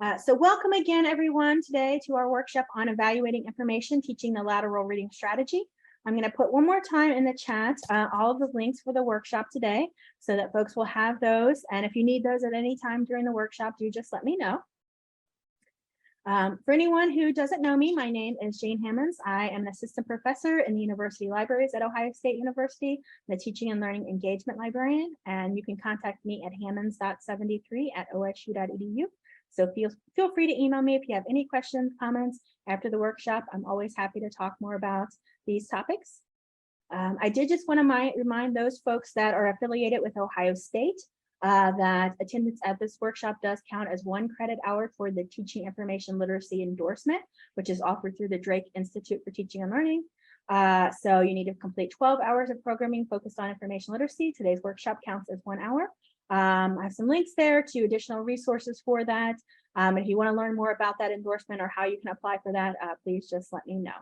So welcome again, everyone, today to our workshop on evaluating information, teaching the lateral reading strategy. I'm going to put one more time in the chat all of the links for the workshop today so that folks will have those. And if you need those at any time during the workshop, do just let me know. For anyone who doesn't know me, my name is Jane Hammonds. I am an assistant professor in the university libraries at Ohio State University, the teaching and learning engagement librarian, and you can contact me at hammonds.73@osu.edu. So feel free to email me if you have any questions, comments after the workshop. I'm always happy to talk more about these topics. I did just want to remind those folks that are affiliated with Ohio State that attendance at this workshop does count as 1 credit hour for the Teaching Information Literacy endorsement, which is offered through the Drake Institute for Teaching and Learning. So you need to complete 12 hours of programming focused on information literacy. Today's workshop counts as 1 hour. I have some links there to additional resources for that. If you want to learn more about that endorsement or how you can apply for that, please just let me know.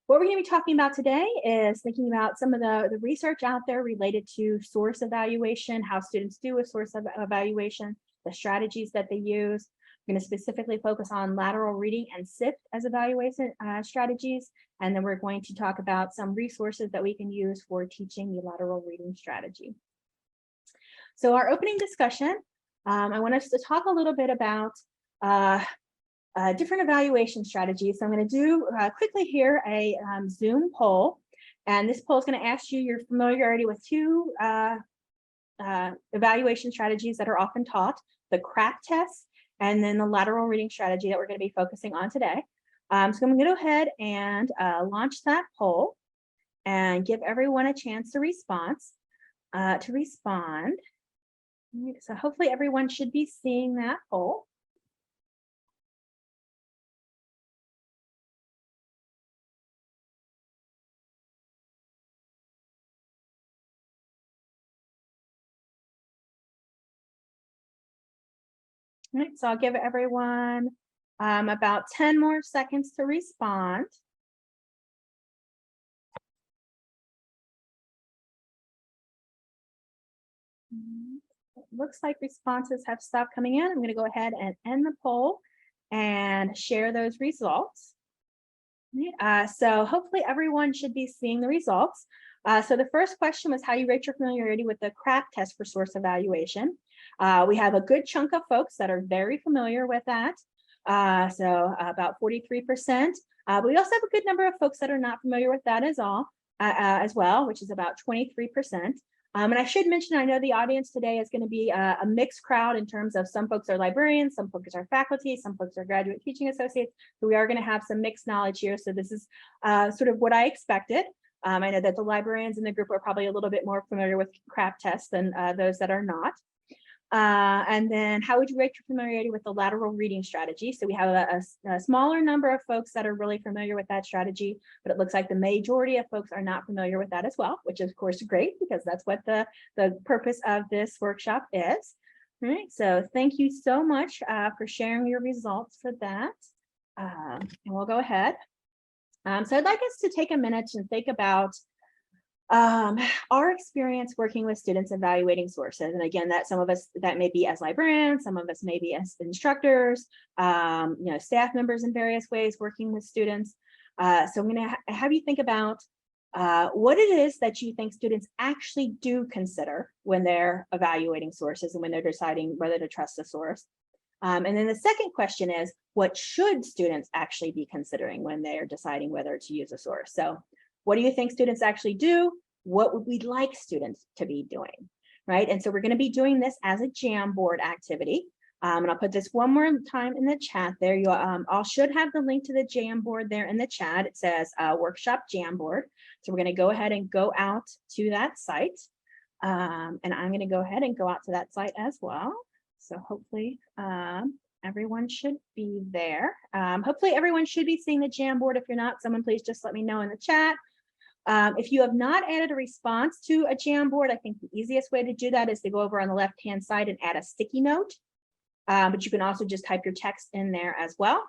What we're going to be talking about today is thinking about some of the research out there related to source evaluation, how students do a source of evaluation, the strategies that they use. We're going to specifically focus on lateral reading and SIFT as evaluation strategies. And then we're going to talk about some resources that we can use for teaching the lateral reading strategy. So our opening discussion, I want us to talk a little bit about different evaluation strategies. So I'm going to do quickly here a Zoom poll, and this poll is going to ask you your familiarity with 2 evaluation strategies that are often taught, the CRAP test and then the lateral reading strategy that we're going to be focusing on today. So I'm going to go ahead and launch that poll and give everyone a chance to respond. So hopefully everyone should be seeing that poll. All right, so I'll give everyone about 10 more seconds to respond. It looks like responses have stopped coming in. I'm going to go ahead and end the poll and share those results. So hopefully everyone should be seeing the results. So the first question was how you rate your familiarity with the CRAP test for source evaluation. We have a good chunk of folks that are very familiar with that. So about 43%. But we also have a good number of folks that are not familiar with that as well, which is about 23%. And I should mention, I know the audience today is going to be a mixed crowd in terms of some folks are librarians, some folks are faculty, some folks are graduate teaching associates. So we are going to have some mixed knowledge here. So this is sort of what I expected. I know that the librarians in the group are probably a little bit more familiar with CRAP tests than those that are not. And then how would you rate your familiarity with the lateral reading strategy? So we have a smaller number of folks that are really familiar with that strategy, but it looks like the majority of folks are not familiar with that as well, which is of course great because that's what the purpose of this workshop is. All right, so thank you so much for sharing your results for that. And we'll go ahead. So I'd like us to take a minute and think about our experience working with students evaluating sources. And again, that some of us that may be as librarians, some of us may be as instructors, staff members in various ways working with students. So I'm going to have you think about what it is that you think students actually do consider when they're evaluating sources and when they're deciding whether to trust a source. And then the second question is, what should students actually be considering when they are deciding whether to use a source? So what do you think students actually do? What would we like students to be doing, right? And so we're going to be doing this as a Jamboard activity. And I'll put this one more time in the chat there. You all should have the link to the Jamboard there in the chat. It says workshop Jamboard. So we're going to go ahead and go out to that site. And I'm going to go ahead and go out to that site as well. So hopefully everyone should be there. Hopefully everyone should be seeing the Jamboard. If you're not, someone please just let me know in the chat. If you have not added a response to a Jamboard, I think the easiest way to do that is to go over on the left-hand side and add a sticky note. But you can also just type your text in there as well.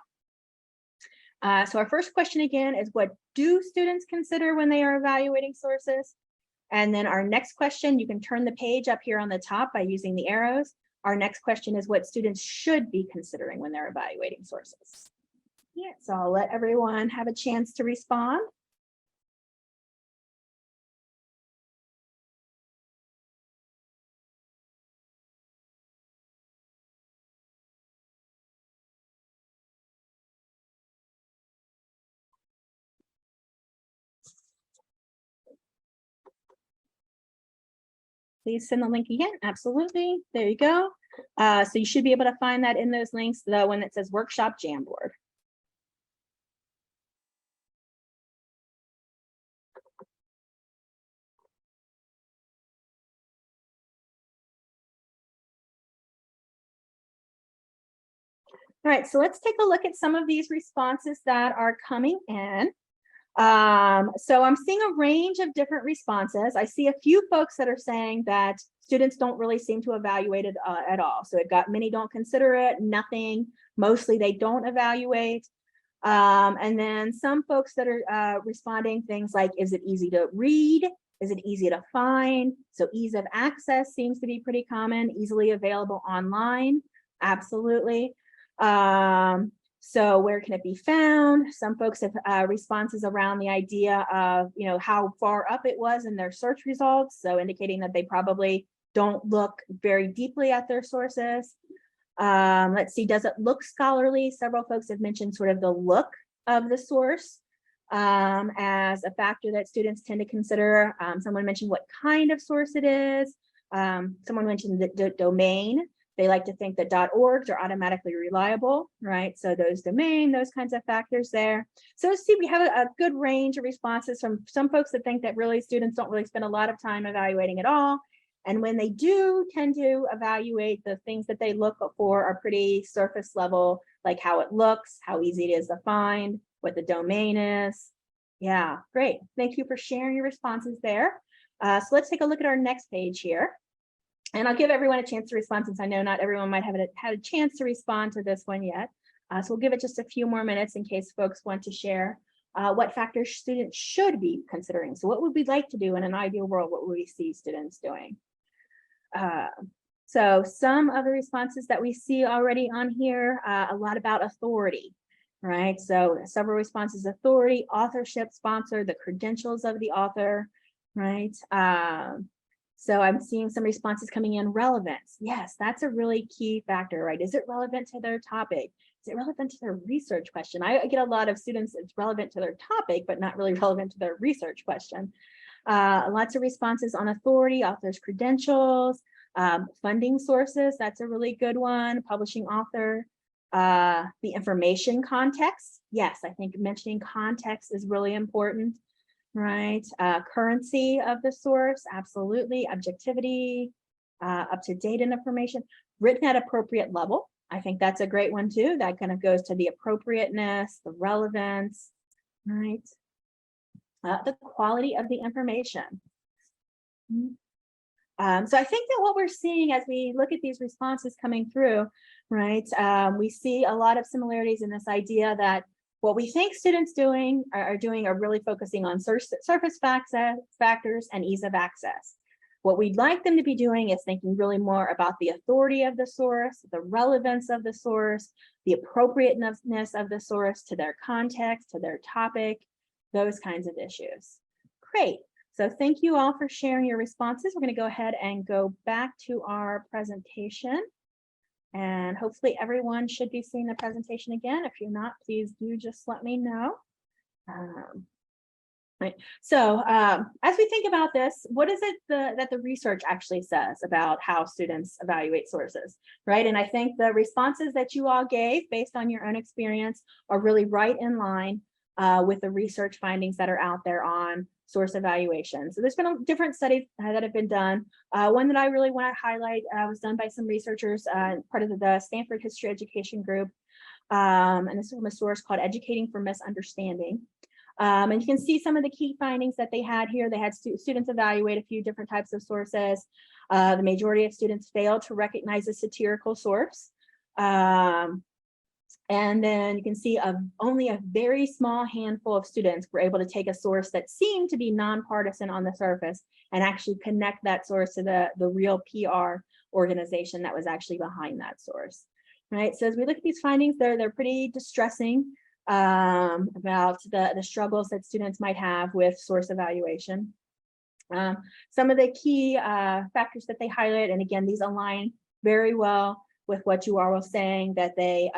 So our first question again is, what do students consider when they are evaluating sources? And then our next question, you can turn the page up here on the top by using the arrows. our next question is what students should be considering when they're evaluating sources. Yeah, so I'll let everyone have a chance to respond. Please send the link again. Absolutely. There you go. So you should be able to find that in those links, the one that says workshop Jamboard. All right, so let's take a look at some of these responses that are coming in. So I'm seeing a range of different responses. I see a few folks that are saying that students don't really seem to evaluate it at all. So it got many don't consider it, nothing, mostly they don't evaluate. And then some folks that are responding things like, is it easy to read? Is it easy to find? So ease of access seems to be pretty common, easily available online. Absolutely. So where can it be found? Some folks have responses around the idea of, how far up it was in their search results. So indicating that they probably don't look very deeply at their sources. Let's see, does it look scholarly? Several folks have mentioned sort of the look of the source as a factor that students tend to consider. Someone mentioned what kind of source it is. Someone mentioned the domain. They like to think that .orgs are automatically reliable, right? So those kinds of factors there. So let's see, we have a good range of responses from some folks that think that really students don't really spend a lot of time evaluating at all. And when they do tend to evaluate, the things that they look for are pretty surface level, like how it looks, how easy it is to find, what the domain is. Yeah, great. Thank you for sharing your responses there. So let's take a look at our next page here. And I'll give everyone a chance to respond since I know not everyone might have had a chance to respond to this one yet. So we'll give it just a few more minutes in case folks want to share what factors students should be considering. So what would we like to do in an ideal world? What would we see students doing? So some of the responses that we see already on here, a lot about authority, right? So several responses: authority, authorship, sponsor, the credentials of the author, right? So I'm seeing some responses coming in. Relevance. Yes, that's a really key factor, right? Is it relevant to their topic? Is it relevant to their research question? I get a lot of students, it's relevant to their topic, but not really relevant to their research question. Lots of responses on authority, author's credentials, funding sources. That's a really good one. Publishing author, the information context. Yes, I think mentioning context is really important. Right, currency of the source, absolutely. Objectivity, up-to-date information, written at appropriate level. I think that's a great one too. That kind of goes to the appropriateness, the relevance, right? The quality of the information. So I think that what we're seeing as we look at these responses coming through, right? We see a lot of similarities in this idea that what we think students are really focusing on surface factors and ease of access. What we'd like them to be doing is thinking really more about the authority of the source, the relevance of the source, the appropriateness of the source to their context, to their topic, those kinds of issues. Great. So thank you all for sharing your responses. We're going to go ahead and go back to our presentation. And hopefully everyone should be seeing the presentation again. If you're not, please do just let me know. Right. So as we think about this, what is it that the research actually says about how students evaluate sources, right? And I think the responses that you all gave based on your own experience are really right in line with the research findings that are out there on source evaluation. So there's been different studies that have been done. One that I really want to highlight was done by some researchers, part of the Stanford History Education Group. And this is from a source called Educating for Misunderstanding. And you can see some of the key findings that they had here. They had students evaluate a few different types of sources. The majority of students failed to recognize a satirical source. And then you can see only a very small handful of students were able to take a source that seemed to be nonpartisan on the surface and actually connect that source to the real PR organization that was actually behind that source. Right. So as we look at these findings, they're pretty distressing about the struggles that students might have with source evaluation. Some of the key factors that they highlight, and again, these align very well with what you are saying, that they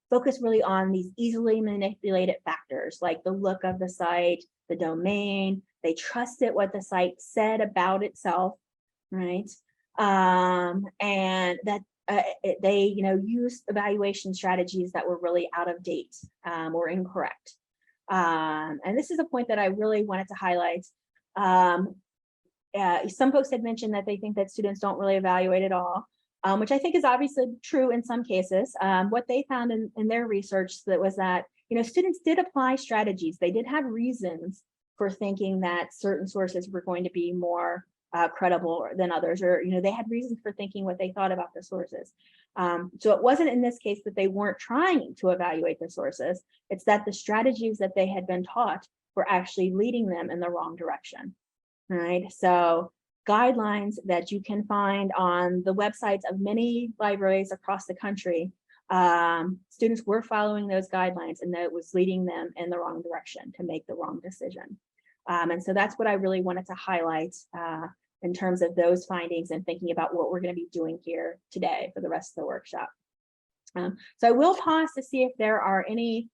focus really on these easily manipulated factors like the look of the site, the domain. They trusted what the site said about itself, right? And that they, used evaluation strategies that were really out of date or incorrect. And this is a point that I really wanted to highlight. Some folks had mentioned that they think that students don't really evaluate at all, which I think is obviously true in some cases. What they found in their research was that, students did apply strategies. They did have reasons for thinking that certain sources were going to be more credible than others, or, they had reasons for thinking what they thought about the sources. So it wasn't in this case that they weren't trying to evaluate the sources. It's that the strategies that they had been taught were actually leading them in the wrong direction. Right. So guidelines that you can find on the websites of many libraries across the country, students were following those guidelines, and that was leading them in the wrong direction to make the wrong decision. And so that's what I really wanted to highlight in terms of those findings and thinking about what we're going to be doing here today for the rest of the workshop. So I will pause to see if there are any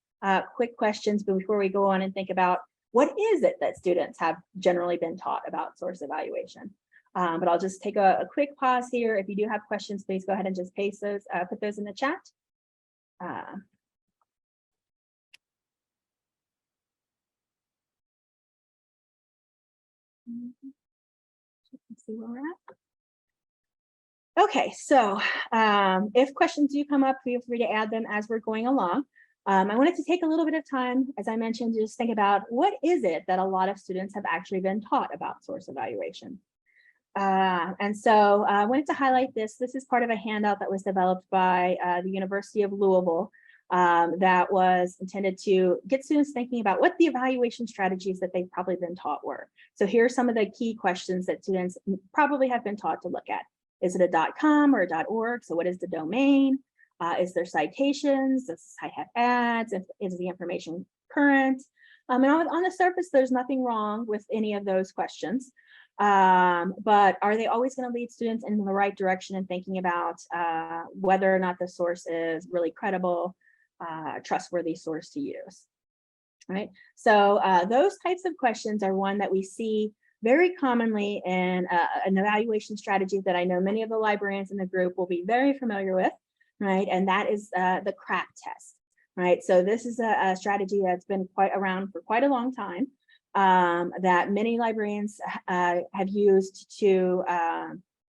quick questions before we go on and think about what is it that students have generally been taught about source evaluation. But I'll just take a quick pause here. If you do have questions, please go ahead and just paste those, put those in the chat. Let's see where we're at. Okay, so if questions do come up, feel free to add them as we're going along. I wanted to take a little bit of time, as I mentioned, to just think about what is it that a lot of students have actually been taught about source evaluation. And so I wanted to highlight this. This is part of a handout that was developed by the University of Louisville that was intended to get students thinking about what the evaluation strategies that they've probably been taught were. So here are some of the key questions that students probably have been taught to look at. Is it a .com or a .org? So what is the domain? Is there citations? Does the site have ads? Is the information current? And on the surface, there's nothing wrong with any of those questions. But are they always going to lead students in the right direction in thinking about whether or not the source is really credible, trustworthy source to use? Right. So those types of questions are one that we see very commonly in an evaluation strategy that I know many of the librarians in the group will be very familiar with. Right, and that is the CRAP test. Right, so this is a strategy that's been quite around for quite a long time, that many librarians have used to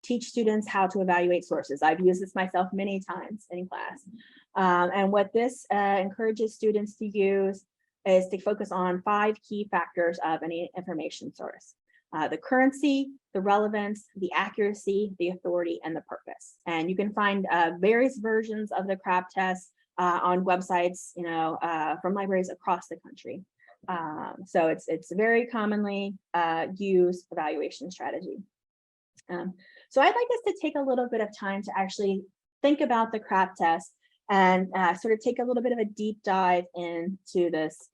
teach students how to evaluate sources. I've used this myself many times in class. And what this encourages students to use is to focus on 5 key factors of any information source. The currency, the relevance, the accuracy, the authority, and the purpose. And you can find various versions of the CRAP test on websites, from libraries across the country. So it's a very commonly used evaluation strategy. So I'd like us to take a little bit of time to actually think about the CRAP test and sort of take a little bit of a deep dive into this,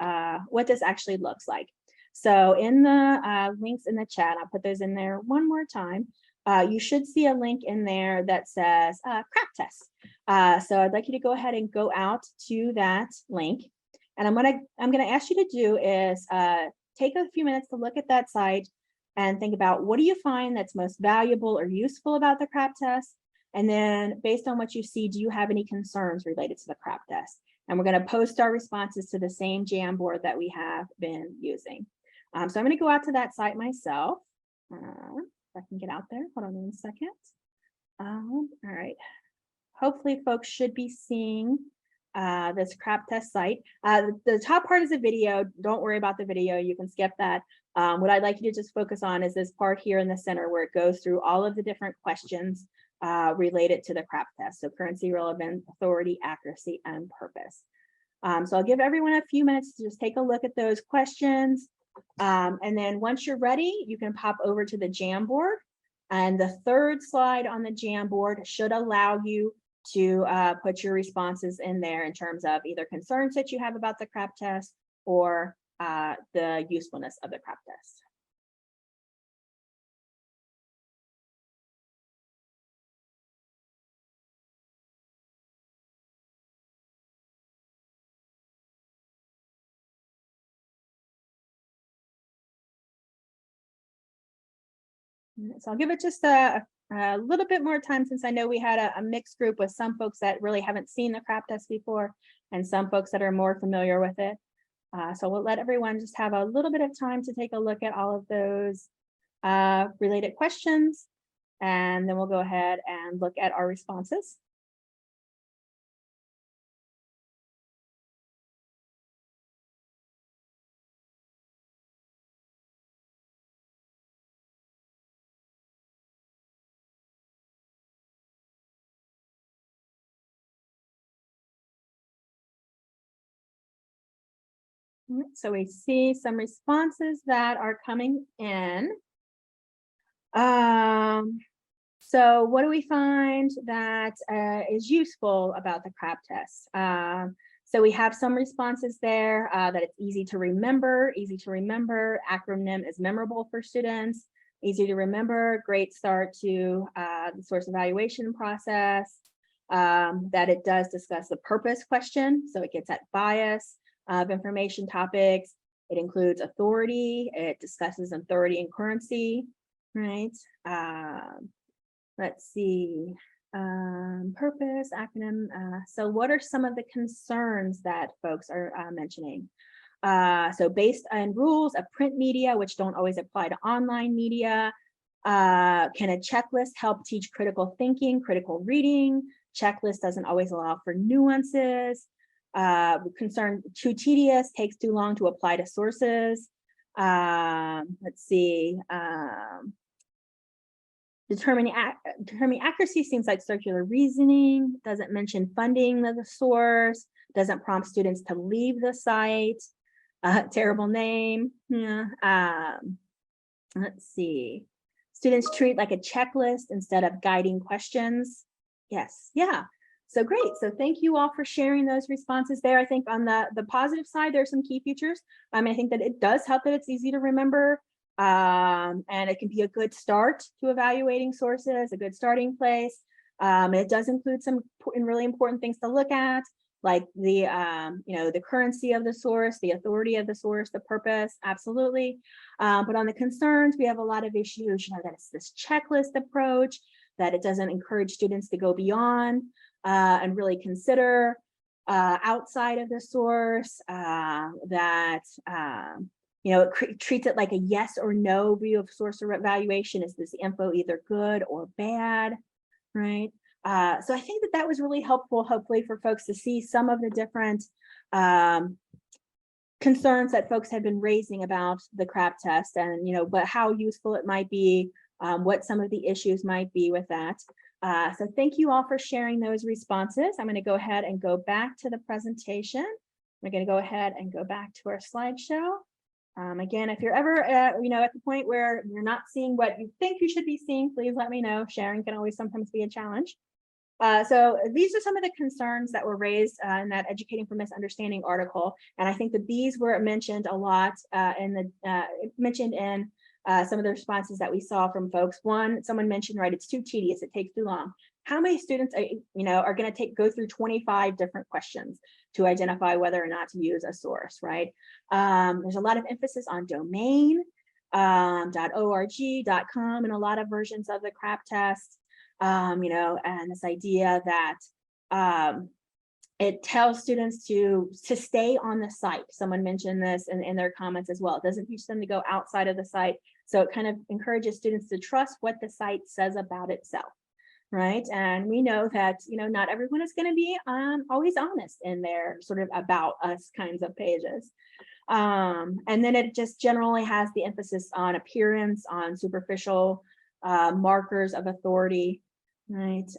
what this actually looks like. So in the links in the chat, I'll put those in there one more time. You should see a link in there that says CRAP test. So I'd like you to go ahead and go out to that link. And I'm gonna ask you to do is take a few minutes to look at that site and think about what do you find that's most valuable or useful about the CRAP test? And then based on what you see, do you have any concerns related to the CRAP test? And we're gonna post our responses to the same Jamboard that we have been using. So I'm going to go out to that site myself. If I can get out there, hold on 1 second. All right. Hopefully folks should be seeing this CRAP test site. The top part is a video. Don't worry about the video. You can skip that. What I'd like you to just focus on is this part here in the center where it goes through all of the different questions related to the CRAP test. So currency, relevance, authority, accuracy, and purpose. So I'll give everyone a few minutes to just take a look at those questions. And then once you're ready, you can pop over to the Jamboard And the third slide on the Jamboard should allow you to put your responses in there in terms of either concerns that you have about the CRAP test or the usefulness of the CRAP test. So I'll give it just a little bit more time, since I know we had a mixed group with some folks that really haven't seen the CRAP test before and some folks that are more familiar with it. So we'll let everyone just have a little bit of time to take a look at all of those related questions, and then we'll go ahead and look at our responses. So we see some responses that are coming in. So what do we find that is useful about the CRAP test? So we have some responses there that it's easy to remember, acronym is memorable for students, easy to remember, great start to the source evaluation process, that it does discuss the purpose question, so it gets at bias of information topics. It includes authority, it discusses authority and currency, right? Let's see, purpose, acronym. So what are some of the concerns that folks are mentioning? So based on rules of print media, which don't always apply to online media, can a checklist help teach critical thinking, critical reading? Checklist doesn't always allow for nuances. Concern too tedious, takes too long to apply to sources. Let's see. Determining accuracy seems like circular reasoning, doesn't mention funding of the source, doesn't prompt students to leave the site. Terrible name. Yeah. Let's see. Students treat like a checklist instead of guiding questions. Yes, yeah. So great. So thank you all for sharing those responses there. I think on the positive side, there are some key features. I think that it does help that it's easy to remember. And it can be a good start to evaluating sources, a good starting place. It does include some really important things to look at, like the the currency of the source, the authority of the source, the purpose, absolutely. But on the concerns, we have a lot of issues, that it's this checklist approach, that it doesn't encourage students to go beyond and really consider outside of the source, that it treats it like a yes or no view of source or evaluation. Is this info either good or bad, right? So I think that was really helpful, hopefully, for folks to see some of the different concerns that folks have been raising about the CRAP test, and but how useful it might be, what some of the issues might be with that. So thank you all for sharing those responses. I'm going to go ahead and go back to the presentation. We're going to go ahead and go back to our slideshow. Again, if you're ever at the point where you're not seeing what you think you should be seeing, please let me know. Sharing can always sometimes be a challenge. So these are some of the concerns that were raised in that Educating from Misunderstanding article, and I think that these were mentioned a lot in some of the responses that we saw from folks. One, someone mentioned, right, it's too tedious, it takes too long. How many students are going to go through 25 different questions to identify whether or not to use a source, right? There's a lot of emphasis on domain, .org, .com, and a lot of versions of the CRAP test, and this idea that it tells students to stay on the site. Someone mentioned this in their comments as well. It doesn't teach them to go outside of the site. So it kind of encourages students to trust what the site says about itself, right? And we know that, not everyone is going to be always honest in their sort of about us kinds of pages. And then it just generally has the emphasis on appearance, on superficial markers of authority, right?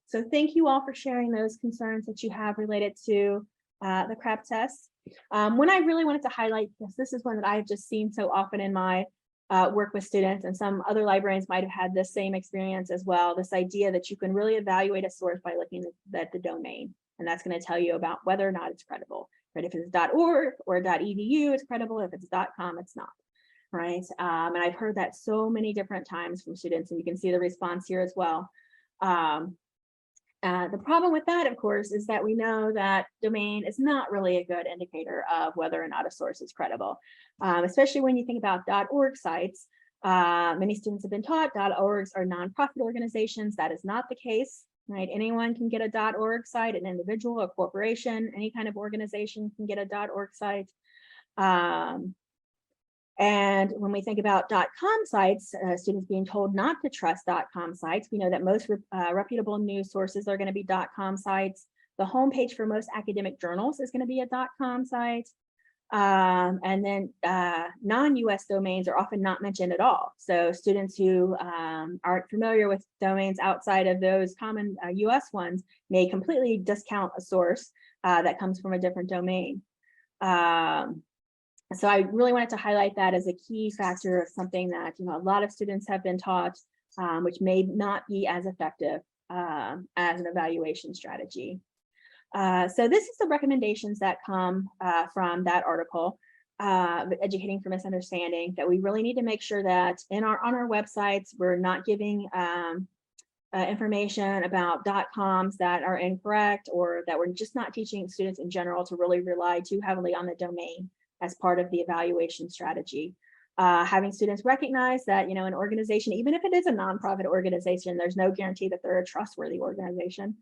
So thank you all for sharing those concerns that you have related to the CRAP test. One I really wanted to highlight, because this is one that I've just seen so often in my work with students, and some other librarians might have had this same experience as well, this idea that you can really evaluate a source by looking at the domain. And that's going to tell you about whether or not it's credible. Right? If it's .org or .edu, it's credible. If it's .com, it's not. Right? And I've heard that so many different times from students, and you can see the response here as well. The problem with that, of course, is that we know that domain is not really a good indicator of whether or not a source is credible, especially when you think about .org sites. Many students have been taught .orgs are nonprofit organizations. That is not the case, right? Anyone can get a .org site, an individual, a corporation, any kind of organization can get a .org site. And when we think about .com sites, students being told not to trust .com sites, we know that most reputable news sources are going to be .com sites. The homepage for most academic journals is going to be a .com site. And then non-US domains are often not mentioned at all. So students who aren't familiar with domains outside of those common US ones may completely discount a source that comes from a different domain. So I really wanted to highlight that as a key factor of something that a lot of students have been taught, which may not be as effective as an evaluation strategy. So this is the recommendations that come from that article, Educating for Misunderstanding, that we really need to make sure that on our websites, we're not giving information about .coms that are incorrect, or that we're just not teaching students in general to really rely too heavily on the domain as part of the evaluation strategy. Having students recognize that, an organization, even if it is a nonprofit organization, there's no guarantee that they're a trustworthy organization.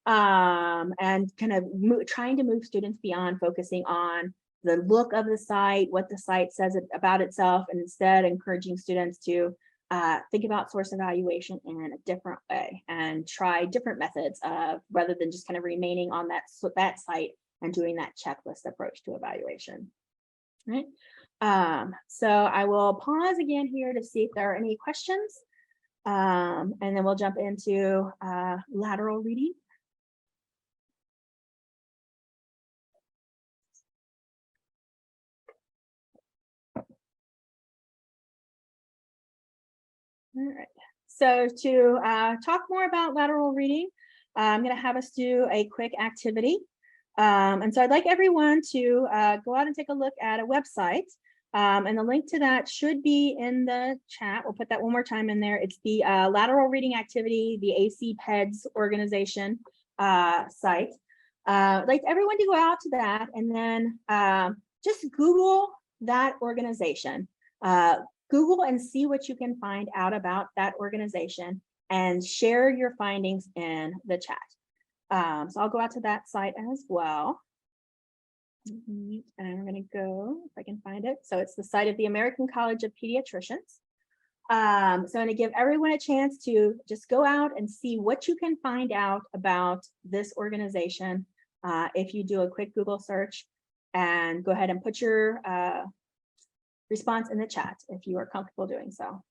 And kind of trying to move students beyond focusing on the look of the site, what the site says about itself, and instead encouraging students to think about source evaluation in a different way and try different methods rather than just kind of remaining on that site and doing that checklist approach to evaluation. Right. So I will pause again here to see if there are any questions, and then we'll jump into lateral reading. All right. So to talk more about lateral reading, I'm going to have us do a quick activity. And so I'd like everyone to go out and take a look at a website. And the link to that should be in the chat. We'll put that one more time in there. It's the Lateral Reading Activity, the AC PEDS organization site. I'd like everyone to go out to that and then just Google that organization. Google and see what you can find out about that organization and share your findings in the chat. So I'll go out to that site as well. And I'm going to go, if I can find it. So it's the site of the American College of Pediatricians. So I'm going to give everyone a chance to just go out and see what you can find out about this organization. If you do a quick Google search, and go ahead and put your response in the chat if you are comfortable doing so.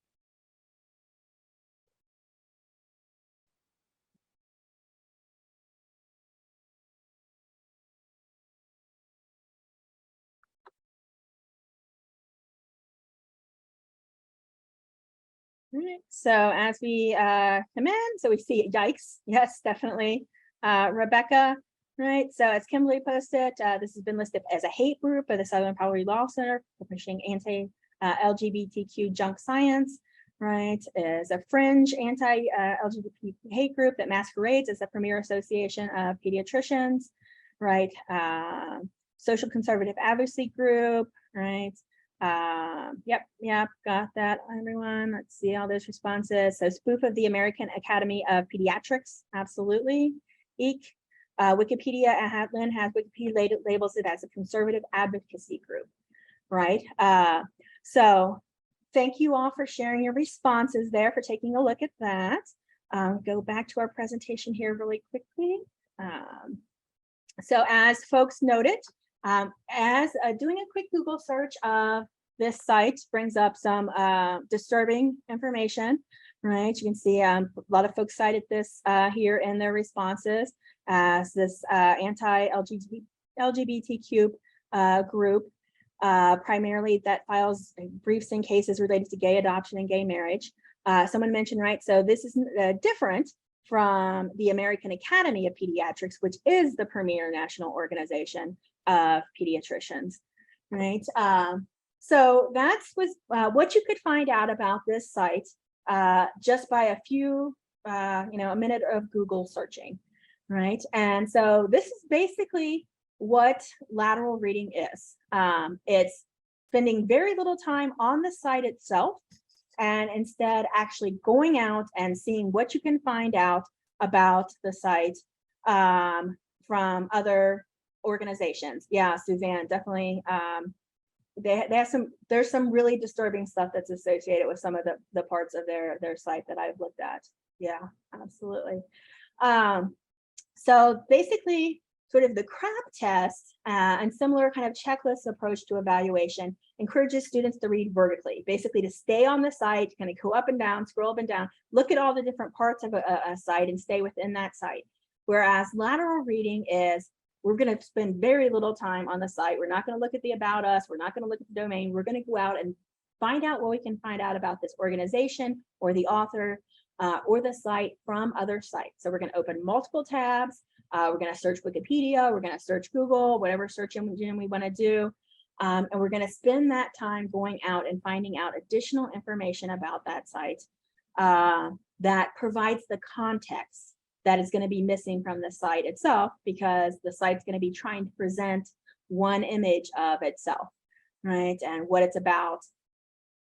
All right, so as we come in, so we see yikes, yes, definitely. Rebecca, right, so as Kimberly posted, this has been listed as a hate group by the Southern Poverty Law Center for pushing anti-LGBTQ junk science, right, is a fringe anti-LGBT hate group that masquerades as the premier association of pediatricians, right, social conservative advocacy group, right. Yep, got that, everyone. Let's see all those responses. So spoof of the American Academy of Pediatrics, absolutely. Eek. Wikipedia at Lynn has Wikipedia labels it as a conservative advocacy group, right? So thank you all for sharing your responses there, for taking a look at that. Go back to our presentation here really quickly. So as folks noted, as doing a quick Google search of this site brings up some disturbing information, right? You can see a lot of folks cited this here in their responses as this anti-LGBTQ group primarily that files briefs in cases related to gay adoption and gay marriage. Someone mentioned, right, so this is different from the American Academy of Pediatrics, which is the premier national organization of pediatricians, right? So that's what you could find out about this site just by a few, a minute of Google searching, right? And so this is basically what lateral reading is. It's spending very little time on the site itself, and instead actually going out and seeing what you can find out about the site from other organizations. Yeah, Suzanne, definitely. There's some really disturbing stuff that's associated with some of the parts of their site that I've looked at. Yeah, absolutely. So basically, sort of the CRAP test and similar kind of checklist approach to evaluation encourages students to read vertically, basically to stay on the site, kind of go up and down, scroll up and down, look at all the different parts of a site and stay within that site. Whereas lateral reading is, we're going to spend very little time on the site. We're not going to look at the about us. We're not going to look at the domain. We're going to go out and find out what we can find out about this organization or the author or the site from other sites. So we're going to open multiple tabs. We're going to search Wikipedia, we're going to search Google, whatever search engine we want to do. And we're going to spend that time going out and finding out additional information about that site that provides the context that is going to be missing from the site itself, because the site's going to be trying to present one image of itself, right? And what it's about.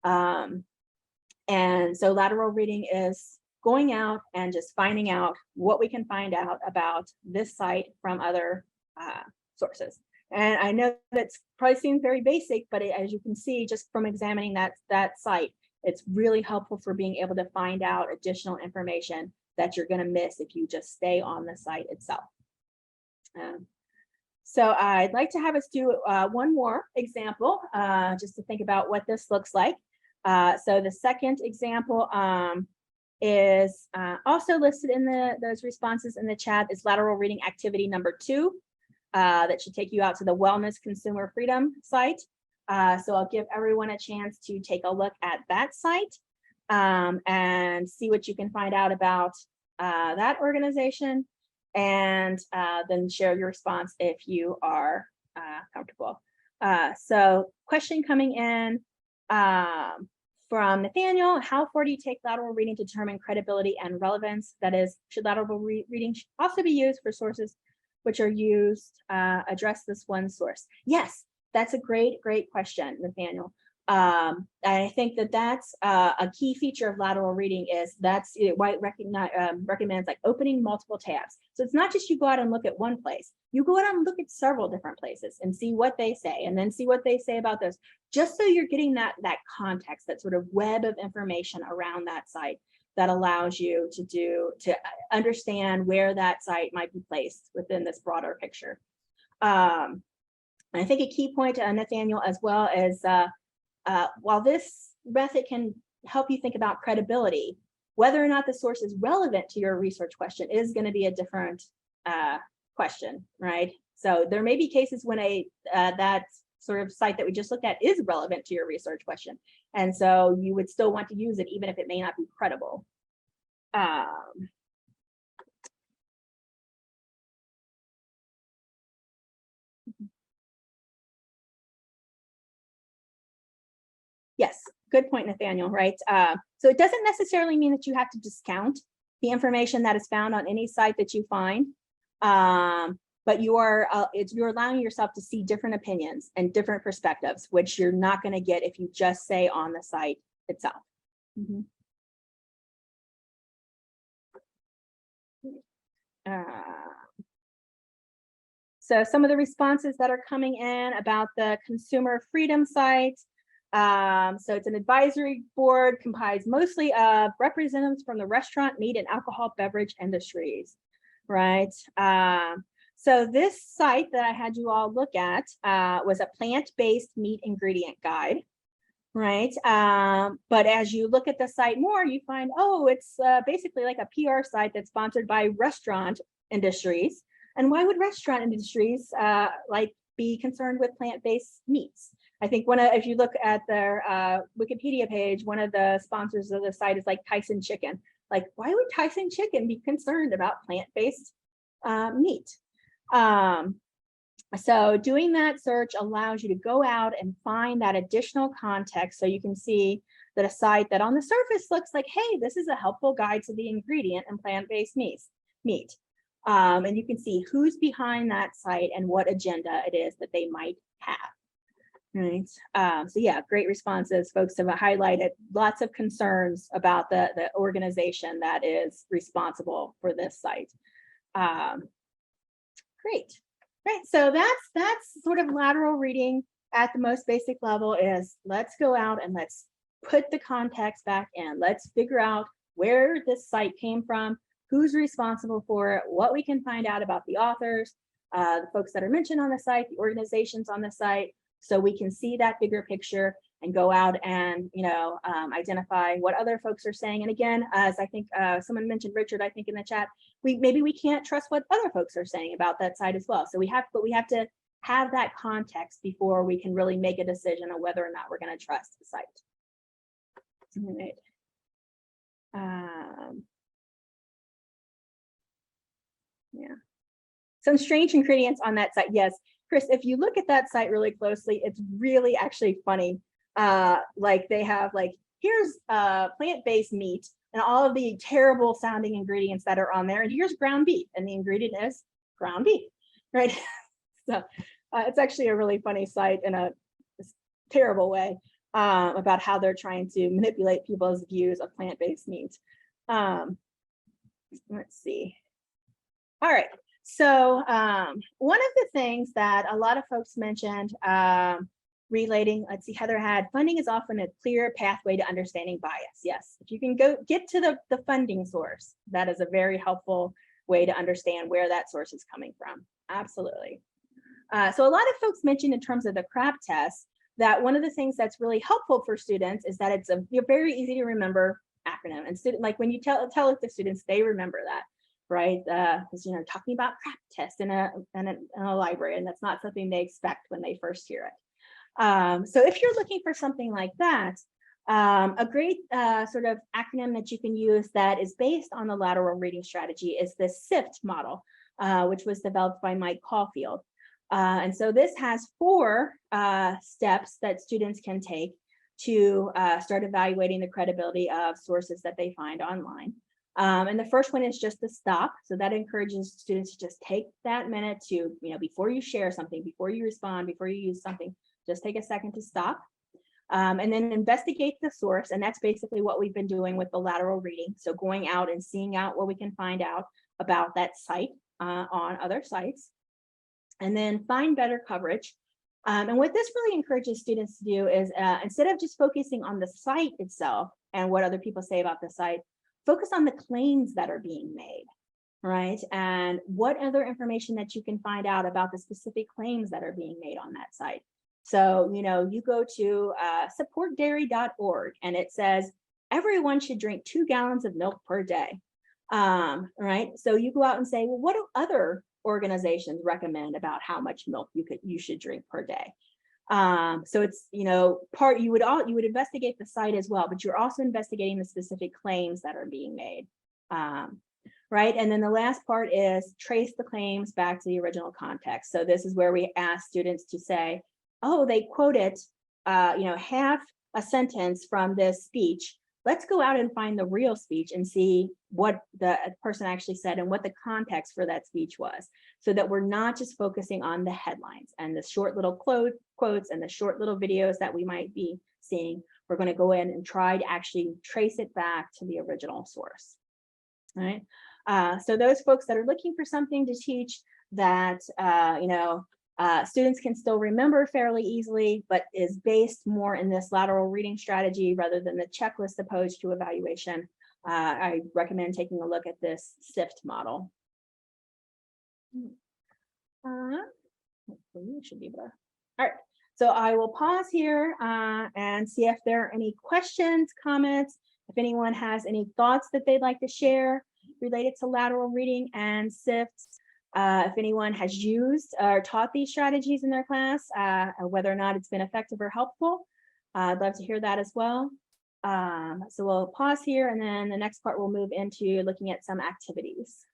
And so lateral reading is going out and just finding out what we can find out about this site from other sources. And I know that probably seems very basic, but as you can see, just from examining that site, it's really helpful for being able to find out additional information that you're going to miss if you just stay on the site itself. So I'd like to have us do one more example, just to think about what this looks like. So the second example is also listed in those responses in the chat, is lateral reading activity number 2. That should take you out to the Wellness Consumer Freedom site. So I'll give everyone a chance to take a look at that site and see what you can find out about that organization, and then share your response if you are comfortable. So question coming in from Nathaniel: how far do you take lateral reading to determine credibility and relevance? That is, should lateral reading also be used for sources which are used, address this one source? Yes, that's a great question, Nathaniel. I think that's a key feature of lateral reading, is that's why it recommends like opening multiple tabs. So it's not just you go out and look at one place, you go out and look at several different places and see what they say, and then see what they say about those, just so you're getting that context, that sort of web of information around that site that allows you to understand where that site might be placed within this broader picture. I think a key point, Nathaniel, as well, is while this method can help you think about credibility, whether or not the source is relevant to your research question is going to be a different question, right? So there may be cases when that sort of site that we just looked at is relevant to your research question, and so you would still want to use it even if it may not be credible. Yes, good point, Nathaniel, right? So it doesn't necessarily mean that you have to discount the information that is found on any site that you find, but you're allowing yourself to see different opinions and different perspectives, which you're not going to get if you just say on the site itself. Mm-hmm. So some of the responses that are coming in about the consumer freedom site. So it's an advisory board comprised mostly of representatives from the restaurant, meat, and alcohol beverage industries, right? So this site that I had you all look at was a plant-based meat ingredient guide, right? But as you look at the site more, you find, oh, it's basically like a PR site that's sponsored by restaurant industries. And why would restaurant industries be concerned with plant-based meats? I think if you look at their Wikipedia page, one of the sponsors of the site is like Tyson Chicken. Like, why would Tyson Chicken be concerned about plant-based meat? So doing that search allows you to go out and find that additional context, so you can see that a site that on the surface looks like, hey, this is a helpful guide to the ingredient in plant-based meat. And you can see who's behind that site and what agenda it is that they might have. Right. So yeah, great responses. Folks have highlighted lots of concerns about the organization that is responsible for this site. Great. Right. So that's sort of lateral reading at the most basic level. Is let's go out and let's put the context back in. Let's figure out where this site came from, who's responsible for it, what we can find out about the authors, the folks that are mentioned on the site, the organizations on the site, so we can see that bigger picture and go out and, identify what other folks are saying. And again, as I think someone mentioned, Richard, I think in the chat, maybe we can't trust what other folks are saying about that site as well. So we have to have that context before we can really make a decision on whether or not we're going to trust the site. All right. Yeah. Some strange ingredients on that site. Yes, Chris, if you look at that site really closely, it's really actually funny. Like they have here's plant-based meat and all of the terrible sounding ingredients that are on there. And here's ground beef, and the ingredient is ground beef, right? So it's actually a really funny site in a terrible way about how they're trying to manipulate people's views of plant-based meat. Let's see. All right. So one of the things that a lot of folks mentioned relating, let's see, Heather had, funding is often a clear pathway to understanding bias. Yes, if you can get to the funding source, that is a very helpful way to understand where that source is coming from. Absolutely. So a lot of folks mentioned in terms of the CRAP test that one of the things that's really helpful for students is that it's a very easy to remember acronym. And when you tell it to students, they remember that. Right, because talking about CRAP test in a library, and that's not something they expect when they first hear it. So if you're looking for something like that, a great sort of acronym that you can use that is based on the lateral reading strategy is the SIFT model, which was developed by Mike Caulfield. And so this has 4 steps that students can take to start evaluating the credibility of sources that they find online. And the first one is just to stop. So that encourages students to just take that minute to, before you share something, before you respond, before you use something, just take a second to stop. And then investigate the source. And that's basically what we've been doing with the lateral reading. So going out and seeing out what we can find out about that site on other sites. And then find better coverage. And what this really encourages students to do is instead of just focusing on the site itself and what other people say about the site, focus on the claims that are being made, right? And what other information that you can find out about the specific claims that are being made on that site. So, you go to supportdairy.org and it says, everyone should drink 2 gallons of milk per day, right? So you go out and say, well, what do other organizations recommend about how much milk you should drink per day? So it's, you would investigate the site as well, but you're also investigating the specific claims that are being made, right? And then the last part is trace the claims back to the original context. So this is where we ask students to say, oh, they quoted, half a sentence from this speech. Let's go out and find the real speech and see what the person actually said and what the context for that speech was, so that we're not just focusing on the headlines and the short little quotes and the short little videos that we might be seeing. We're going to go in and try to actually trace it back to the original source. All right. So those folks that are looking for something to teach that, students can still remember fairly easily, but is based more in this lateral reading strategy rather than the checklist opposed to evaluation, I recommend taking a look at this SIFT model. Hopefully you should be able to. All right, so I will pause here and see if there are any questions, comments, if anyone has any thoughts that they'd like to share related to lateral reading and SIFT. if anyone has used or taught these strategies in their class, whether or not it's been effective or helpful. I'd love to hear that as well. So we'll pause here, and then the next part we'll move into looking at some activities.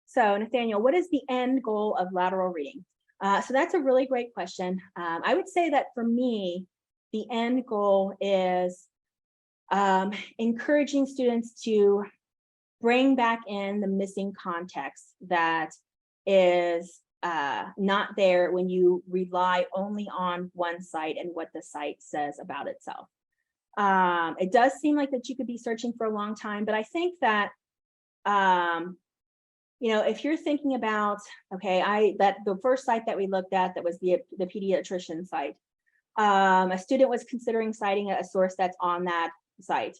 So Nathaniel, what is the end goal of lateral reading? So that's a really great question. I would say that for me, the end goal is encouraging students to bring back in the missing context that is not there when you rely only on one site and what the site says about itself. It does seem like that you could be searching for a long time, but I think that if you're thinking about, okay, the first site that we looked at, that was the pediatrician site. A student was considering citing a source that's on that site.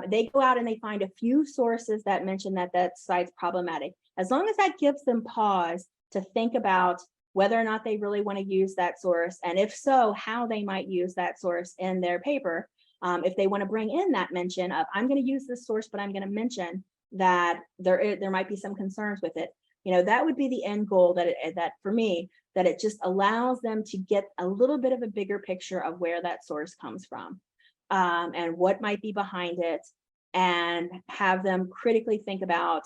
They go out and they find a few sources that mention that site's problematic. As long as that gives them pause to think about whether or not they really want to use that source, and if so, how they might use that source in their paper. If they want to bring in that mention of, I'm going to use this source, but I'm going to mention that there might be some concerns with it. That would be the end goal, that for me, that it just allows them to get a little bit of a bigger picture of where that source comes from, and what might be behind it, and have them critically think about,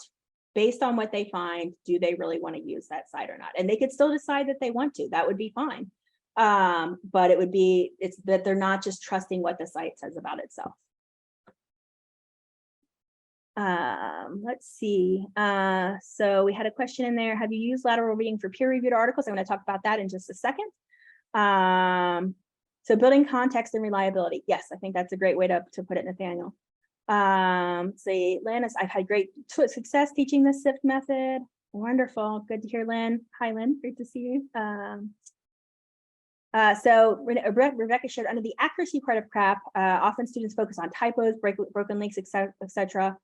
based on what they find, do they really want to use that site or not? And they could still decide that they want to, that would be fine. But it's that they're not just trusting what the site says about itself. Let's see. So we had a question in there. Have you used lateral reading for peer-reviewed articles? I'm going to talk about that in just a second. So building context and reliability. Yes, I think that's a great way to put it, Nathaniel. Say, Lynn, I've had great success teaching the SIFT method. Wonderful. Good to hear, Lynn. Hi, Lynn. Great to see you. So Rebecca shared, under the accuracy part of CRAP, often students focus on typos, broken links, etc.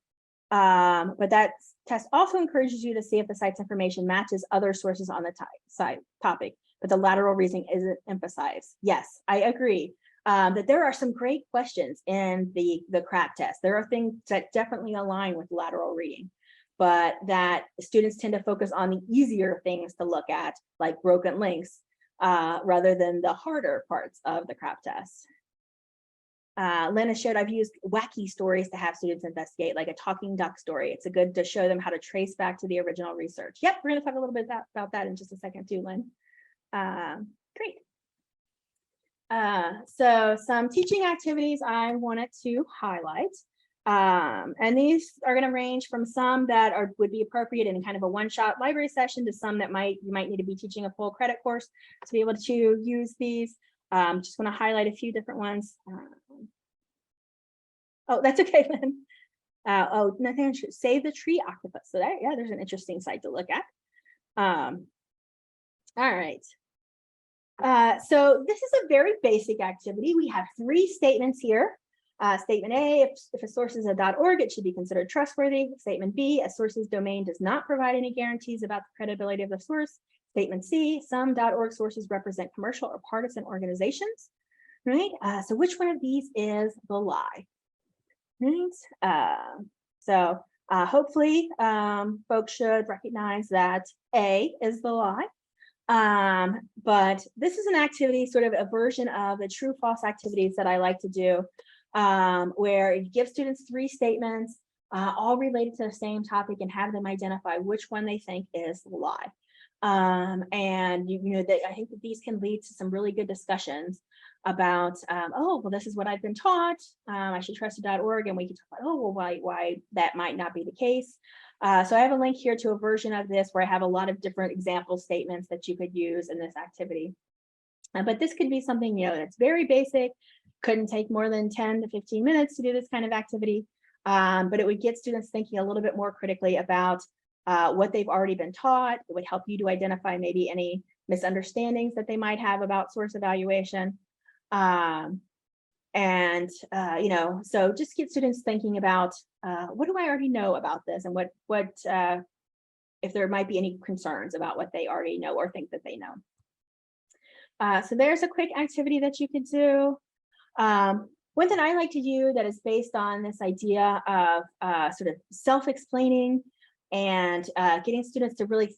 But that test also encourages you to see if the site's information matches other sources on the site topic, but the lateral reasoning isn't emphasized. Yes, I agree that there are some great questions in the CRAP test. There are things that definitely align with lateral reading, but that students tend to focus on the easier things to look at, like broken links, rather than the harder parts of the CRAP test. Lena shared, I've used wacky stories to have students investigate, like a talking duck story. It's a good to show them how to trace back to the original research. Yep, we're going to talk a little bit about that in just a second too, Lynn. Great. So some teaching activities I wanted to highlight. And these are going to range from some that would be appropriate in kind of a one-shot library session to some that you might need to be teaching a full credit course to be able to use these. Just want to highlight a few different ones. Oh, that's okay, Lynn. Oh, Nathan, save the tree octopus. So there's an interesting site to look at. All right. So this is a very basic activity. We have 3 statements here. Statement A, if a source is a .org, it should be considered trustworthy. Statement B, a source's domain does not provide any guarantees about the credibility of the source. Statement C, some .org sources represent commercial or partisan organizations. Right? So which one of these is the lie? Right? So hopefully folks should recognize that A is the lie. But this is an activity, sort of a version of the true false activities that I like to do, where you give students 3 statements, all related to the same topic, and have them identify which one they think is the lie. And I think that these can lead to some really good discussions about, oh, well, this is what I've been taught. I should trust .org, and we can talk about, oh, well, why that might not be the case. So I have a link here to a version of this where I have a lot of different example statements that you could use in this activity. But this could be something, that's very basic, couldn't take more than 10 to 15 minutes to do this kind of activity. But it would get students thinking a little bit more critically about what they've already been taught. It would help you to identify maybe any misunderstandings that they might have about source evaluation. So just get students thinking about what do I already know about this, and what if there might be any concerns about what they already know or think that they know. So there's a quick activity that you could do. One that I like to do that is based on this idea of sort of self-explaining and getting students to really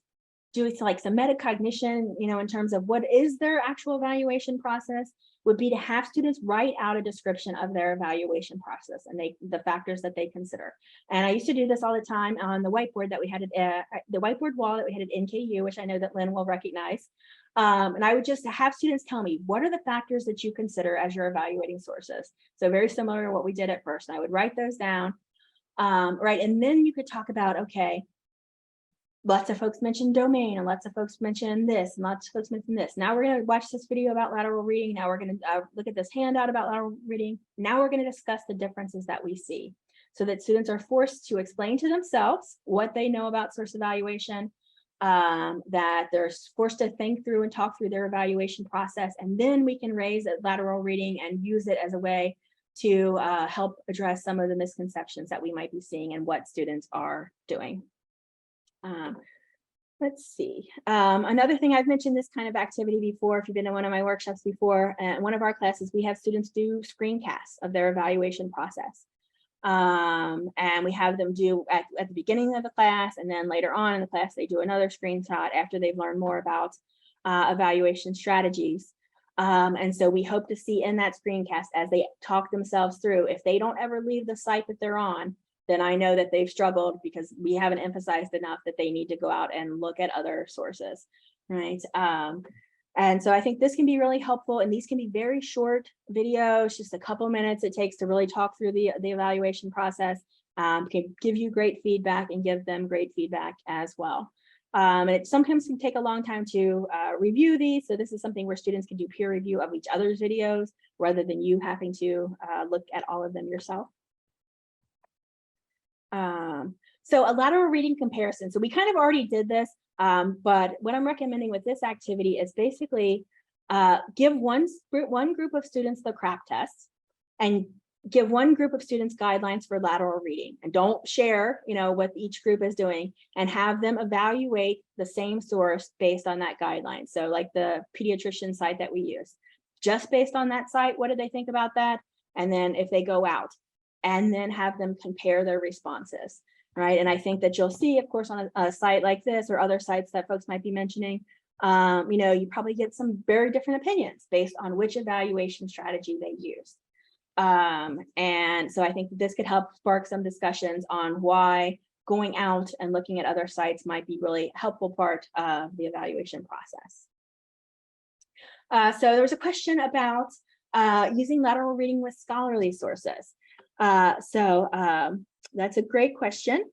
do like some metacognition, in terms of what is their actual evaluation process, would be to have students write out a description of their evaluation process and the factors that they consider. And I used to do this all the time on the whiteboard that we had at the whiteboard wall that we had at NKU, which I know that Lynn will recognize. And I would just have students tell me, what are the factors that you consider as your evaluating sources? So very similar to what we did at first. And I would write those down, right? And then you could talk about, okay, lots of folks mentioned domain and lots of folks mentioned this and lots of folks mentioned this. Now we're going to watch this video about lateral reading. Now we're going to look at this handout about lateral reading. Now we're going to discuss the differences that we see so that students are forced to explain to themselves what they know about source evaluation, that they're forced to think through and talk through their evaluation process. And then we can raise a lateral reading and use it as a way to help address some of the misconceptions that we might be seeing and what students are doing. Let's see. Another thing, I've mentioned this kind of activity before. If you've been to one of my workshops before, one of our classes, we have students do screencasts of their evaluation process. And we have them do at the beginning of the class, and then later on in the class, they do another screenshot after they've learned more about evaluation strategies. And so we hope to see in that screencast as they talk themselves through, if they don't ever leave the site that they're on, then I know that they've struggled because we haven't emphasized enough that they need to go out and look at other sources, right? And so I think this can be really helpful, and these can be very short videos, just a couple minutes it takes to really talk through the evaluation process, can give you great feedback and give them great feedback as well. And it sometimes can take a long time to review these. So this is something where students can do peer review of each other's videos rather than you having to look at all of them yourself. So a lateral reading comparison. So we kind of already did this, but what I'm recommending with this activity is basically give one group of students the crack test and give one group of students guidelines for lateral reading, and don't share, what each group is doing, and have them evaluate the same source based on that guideline. So like the pediatrician site that we use, just based on that site, what do they think about that? And then if they go out, and then have them compare their responses, right? And I think that you'll see, of course, on a site like this or other sites that folks might be mentioning, you probably get some very different opinions based on which evaluation strategy they use. And so I think this could help spark some discussions on why going out and looking at other sites might be really helpful part of the evaluation process. So there was a question about using lateral reading with scholarly sources. That's a great question.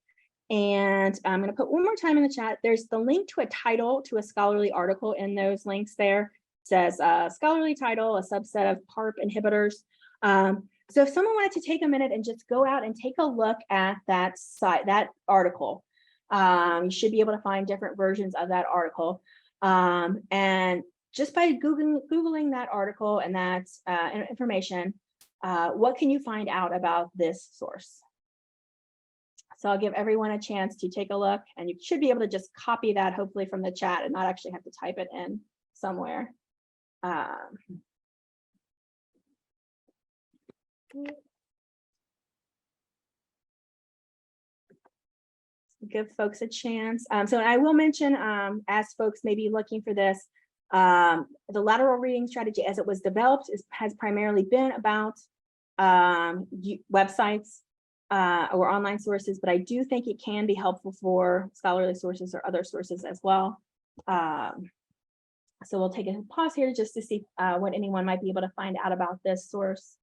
And I'm going to put one more time in the chat. There's the link to a title to a scholarly article in those links there. It says scholarly title, a subset of PARP inhibitors. So if someone wanted to take a minute and just go out and take a look at that site, that article, you should be able to find different versions of that article. And just by Googling that article and that information, what can you find out about this source? So I'll give everyone a chance to take a look, and you should be able to just copy that hopefully from the chat and not actually have to type it in somewhere. Give folks a chance. So I will mention, as folks may be looking for this, the lateral reading strategy as it was developed has primarily been about websites or online sources, but I do think it can be helpful for scholarly sources or other sources as well. So we'll take a pause here just to see what anyone might be able to find out about this source.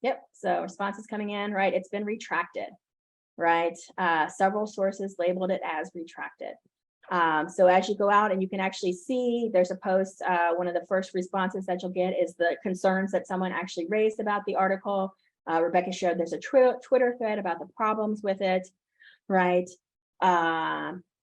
Yep, so responses coming in, right? It's been retracted, right? Several sources labeled it as retracted. So as you go out and you can actually see there's a post, one of the first responses that you'll get is the concerns that someone actually raised about the article. Rebecca shared there's a Twitter thread about the problems with it, right?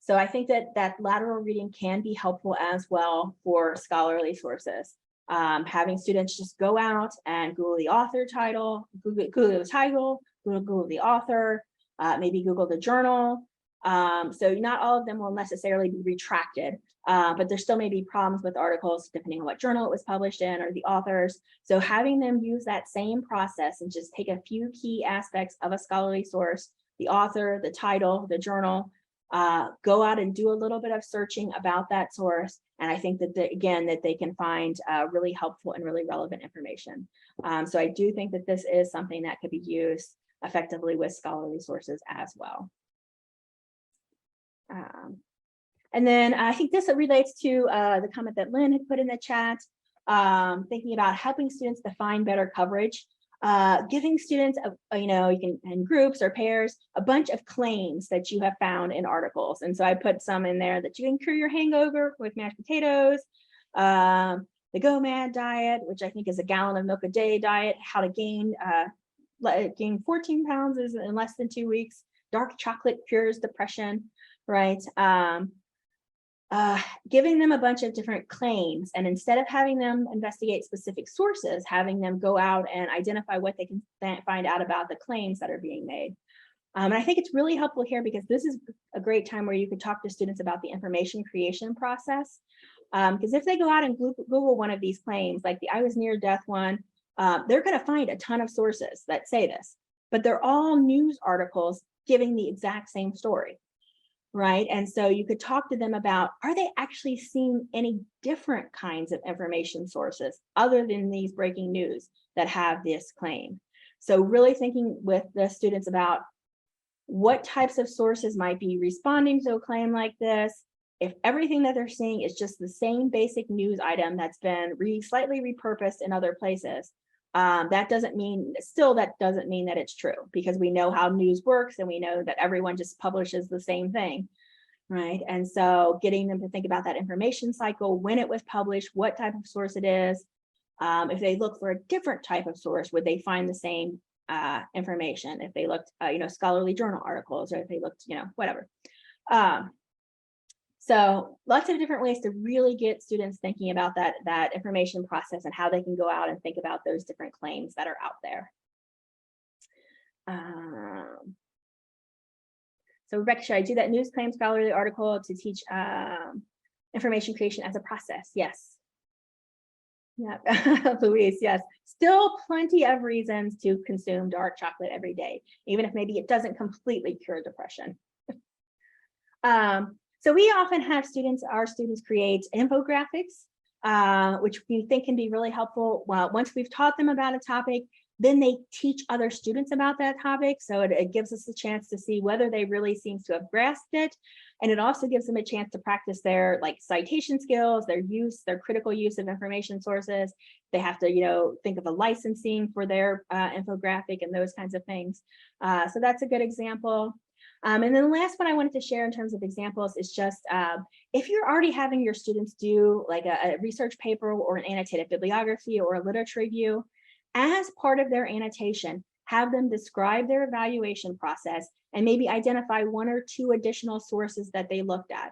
So I think that lateral reading can be helpful as well for scholarly sources. Having students just go out and Google the author title, Google the title, Google the author, maybe Google the journal. So not all of them will necessarily be retracted, but there still may be problems with articles depending on what journal it was published in or the authors. So having them use that same process and just take a few key aspects of a scholarly source, the author, the title, the journal, go out and do a little bit of searching about that source. And I think that, again, that they can find really helpful and really relevant information. So I do think that this is something that could be used effectively with scholarly sources as well. And then I think this relates to the comment that Lynn had put in the chat, thinking about helping students define better coverage, giving students, you can in groups or pairs, a bunch of claims that you have found in articles. And so I put some in there that you can cure your hangover with mashed potatoes, the Go Mad diet, which I think is a gallon of milk a day diet, how to gain 14 pounds in less than 2 weeks, dark chocolate cures depression, right? Giving them a bunch of different claims, and instead of having them investigate specific sources, having them go out and identify what they can find out about the claims that are being made. And I think it's really helpful here because this is a great time where you could talk to students about the information creation process. Because if they go out and Google one of these claims, like the I was near death one, they're going to find a ton of sources that say this, but they're all news articles giving the exact same story. Right. And so you could talk to them about, are they actually seeing any different kinds of information sources other than these breaking news that have this claim? So really thinking with the students about what types of sources might be responding to a claim like this. If everything that they're seeing is just the same basic news item that's been slightly repurposed in other places, that doesn't mean that it's true, because we know how news works and we know that everyone just publishes the same thing, right? And so getting them to think about that information cycle, when it was published, what type of source it is. If they look for a different type of source, would they find the same information? If they looked, scholarly journal articles, or if they looked, whatever. So lots of different ways to really get students thinking about that information process and how they can go out and think about those different claims that are out there. So Rebecca, should I do that news claim scholarly article to teach information creation as a process? Yes. Yeah, Louise, yes. Still plenty of reasons to consume dark chocolate every day, even if maybe it doesn't completely cure depression. So we often have our students create infographics, which we think can be really helpful. Well, once we've taught them about a topic, then they teach other students about that topic. So it gives us a chance to see whether they really seem to have grasped it. And it also gives them a chance to practice their citation skills, their critical use of information sources. They have to, think of a licensing for their infographic and those kinds of things. So that's a good example. And then the last one I wanted to share in terms of examples is just if you're already having your students do like a research paper or an annotated bibliography or a literature review, as part of their annotation, have them describe their evaluation process and maybe identify 1 or 2 additional sources that they looked at.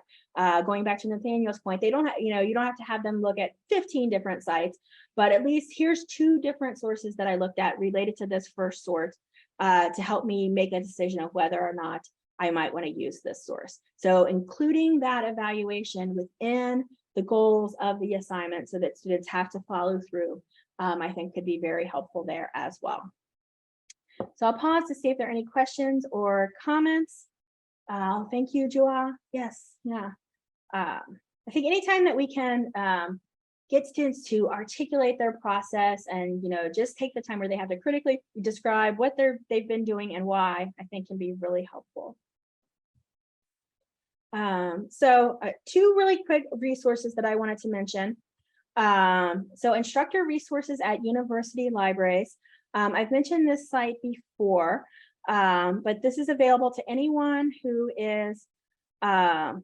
Going back to Nathaniel's point, you don't have to have them look at 15 different sites, but at least here's 2 different sources that I looked at related to this first source to help me make a decision of whether or not I might want to use this source. So including that evaluation within the goals of the assignment so that students have to follow through, I think could be very helpful there as well. So I'll pause to see if there are any questions or comments. Thank you, Joa. Yes, yeah. I think anytime that we can get students to articulate their process and just take the time where they have to critically describe what they've been doing and why, I think can be really helpful. So 2 really quick resources that I wanted to mention. So instructor resources at university libraries. I've mentioned this site before, but this is available to anyone who is at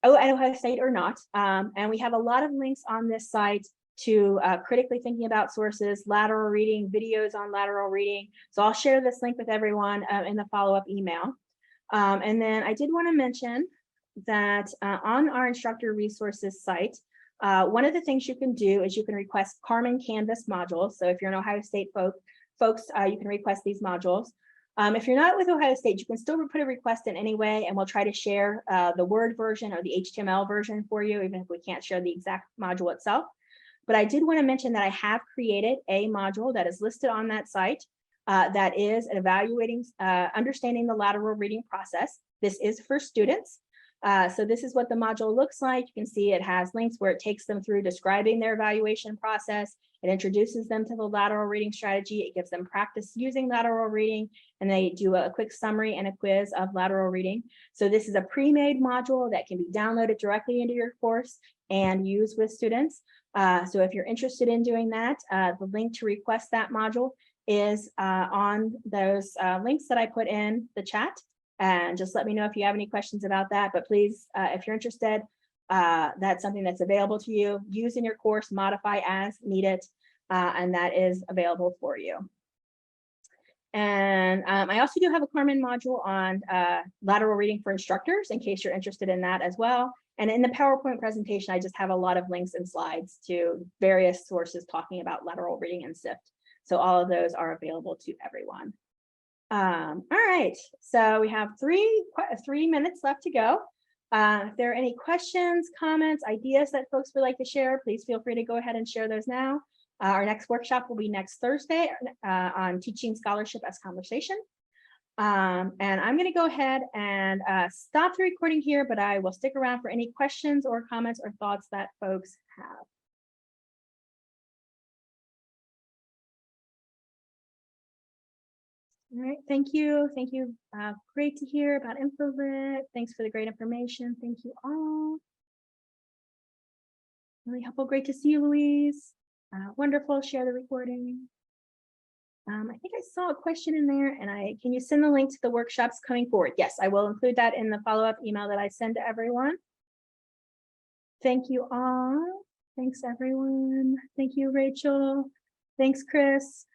Ohio State or not. And we have a lot of links on this site to critically thinking about sources, lateral reading, videos on lateral reading. So I'll share this link with everyone in the follow-up email. And then I did want to mention that on our instructor resources site, one of the things you can do is you can request Carmen Canvas modules. So if you're an Ohio State folks, you can request these modules. If you're not with Ohio State, you can still put a request in anyway, and we'll try to share the Word version or the HTML version for you, even if we can't share the exact module itself. But I did want to mention that I have created a module that is listed on that site that is evaluating, understanding the lateral reading process. This is for students. So this is what the module looks like. You can see it has links where it takes them through describing their evaluation process. It introduces them to the lateral reading strategy. It gives them practice using lateral reading, and they do a quick summary and a quiz of lateral reading. So this is a pre-made module that can be downloaded directly into your course and used with students. So if you're interested in doing that, the link to request that module is on those links that I put in the chat. And just let me know if you have any questions about that. But please, if you're interested, that's something that's available to you. Use in your course, modify as needed, and that is available for you. And I also do have a Carmen module on lateral reading for instructors, in case you're interested in that as well. And in the PowerPoint presentation, I just have a lot of links and slides to various sources talking about lateral reading and SIFT. So all of those are available to everyone. All right, so we have three minutes left to go. If there are any questions, comments, ideas that folks would like to share, please feel free to go ahead and share those now. Our next workshop will be next Thursday on teaching scholarship as conversation. And I'm going to go ahead and stop the recording here, but I will stick around for any questions or comments or thoughts that folks have. All right, thank you. Thank you. Great to hear about InfoLit. Thanks for the great information. Thank you all. Really helpful. Great to see you, Louise. Wonderful. Share the recording. I think I saw a question in there, and can you send the link to the workshops coming forward? Yes, I will include that in the follow-up email that I send to everyone. Thank you all. Thanks, everyone. Thank you, Rachel. Thanks, Chris.